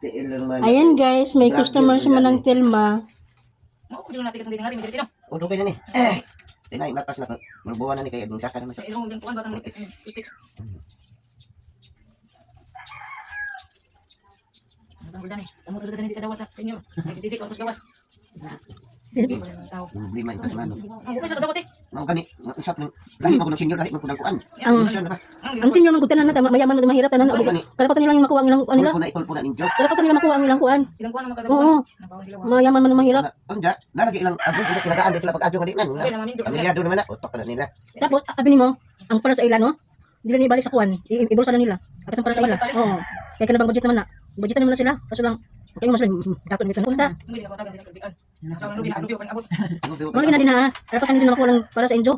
Ayan guys, may customer si Manang Telma. Mau ko natin itong dinangari, hindi dito. O, doon kayo na ni. Tinay, napas na. Mabuwan na ni kaya. Saka naman siya. Ilong yung kuwan batang itik. Ang buldan eh. Sa motor ka dawat sa senyor. Ay sisik ko gawas. Tao. Problema ito sa mano. Ang usa dawat eh. Ang kani, usap ng lahi pa ko ng senior, lahi pa ko ng kuan. Ang senior ng kutanan na mayaman na mahirap tanan. Karapatan nila yung makuha ang ilang kuan nila. Itol po na ninyo. Karapatan nila makuha ang ilang kuan. Ilang kuwan makadawat. Oo. Mayaman man na mahirap. Ang ja, nalagi ilang adun kung kinagaan din sila pag-adyo nga di man. Pamilyado naman na, utok pa na nila. Tapos abi nimo, ang para sa ila no. Dili na ibalik sa kuan. Ibulsa na nila. At ang para sa ila. Oo. Kaya kanang budget naman na. Budgetan naman na sila. Kaso lang kayo mas dato nito na punta. Hindi ko tagal dito bigan. Sa ano bina ano kan abot. Mga gina din ha. Karapatan din na makuha lang para sa inyo.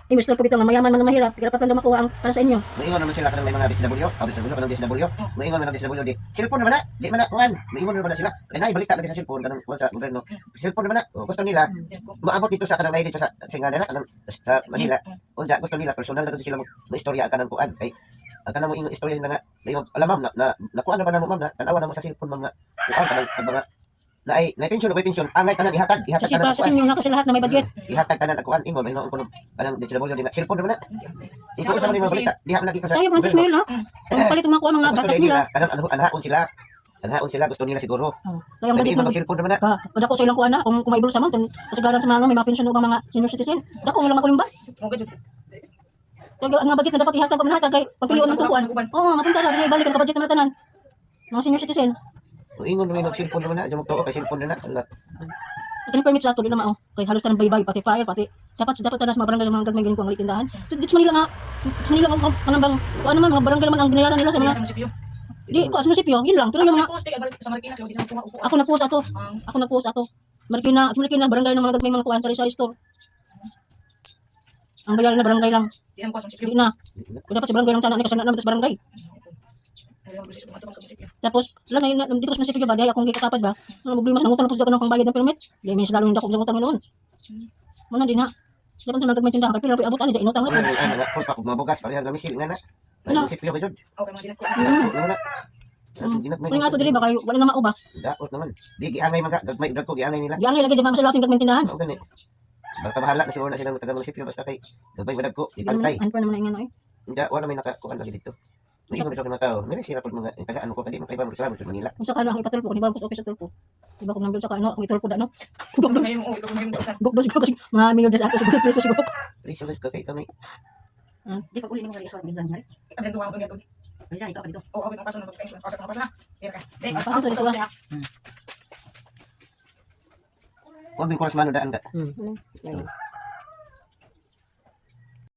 Investor po bitaw nga mayaman man na mahirap. Karapatan daw makuha ang para sa inyo. Maingon naman sila kanang may mga BSW, BSW kanang BSW. Maingon man ang BSW di. Cellphone naman na, di man na kuan. Maingon naman na sila. Kaya na ibalita lagi sa cellphone kanang kuan sa gobyerno. Cellphone naman na. Gusto nila maabot dito sa kanang dito sa singana kanang sa Manila. Unja gusto nila personal na sila maistorya kanang kuan. Ay kanang mo ingon istorya na nga. Alam ma'am na kuan na ba na mo ma'am na tanawa na mo sa cellphone mga kuan kanang mga na pension o pension angay tanan ihatag Kasi tanan para sa inyo na kasi lahat na may budget. ihatag tanan ako ingon may no kanang BSW di nga cellphone naman na. Iko sa mga balita diha man lagi ka sa. Sayo Francis Mail ha. Ang palit mga kuha mga gatas nila. Kanang anhaon sila gusto nila siguro. Kaya ang budget Hindi man mo cellphone naman na. kada ko sa ilang kuha na kung maibulsa man kasagaran sa mga may mga pension o mga senior citizen. Dako nga lang makulimba. Mo gud. Kaya ang budget na dapat ihatag ko nahatag kay pagpilion ng tukuan. Oo, mapunta ra dili balik ang budget na tanan. Mga senior citizen. O ingon may cellphone naman na, mo to kay cellphone na na. Kani permit sa ato di na mao kay halos tanang baybay pati fire pati dapat tanas mga barangay mga gagmay gini ko ang tindahan. Dito Manila nga Manila ang kanang bang ano man mga barangay naman ang binayaran nila sa mga munisipyo. di ko sa munisipyo yun lang pero yung mga Post kay balik sa Marikina kay di na kuha upo. ako nagpost ato Marikina barangay ng mga gagmay mga kuan sa store. Ang bayaran na barangay lang Di na kuha sa munisipyo. di na dapat sa barangay lang sana ni kasana naman sa barangay. Ay ang proseso mo ato munisipyo. Tapos lang na dito sa munisipyo ba dahil akong gikatapad ba ang problema sa nangutang na po sa kanang pangbayad ng permit di may lalo nindako sa utang noon mo na din ha dapat sa mga gagmay tindahan kay pila abot ani sa inutang na po Ano ko pa mabugas pareha kami sil nga na. Ano? Sipyo ba jud? Okay mga dinat ko. Kung nga ato diri ba kay wala na mao ba Daot naman. Di giangay mga gagmay dag ko giangay nila. di angay lagi sa mga salating gagmay tindahan Mao gani. Basta bahala na siguro na silang taga munisipyo basta kay gagmay badag ko di naman ipantay. anpan naman ingano eh Hindi wala may nakakuan lagi dito. May mga mga tao. Meron sila pud mga taga ano ko kadi mga ibang reklamo sa Manila. kung sa kano ang ipatulpo ni Barcos office sa tulpo di ba kung nandun sa kano kung itulpo da no Ito may mo. gugdo siguro kasi mga mayor sa ato siguro preso siguro Please ulit ko kay kami. Di ko uli mo kali ikaw minsan hari. Ang ganda ko ang Minsan ikaw pa dito. Oh, okay ang paso na pagkain. Paso na. Yan ka. Paso sa dito ba? Huwag may kuras mano daan ka. Hmm.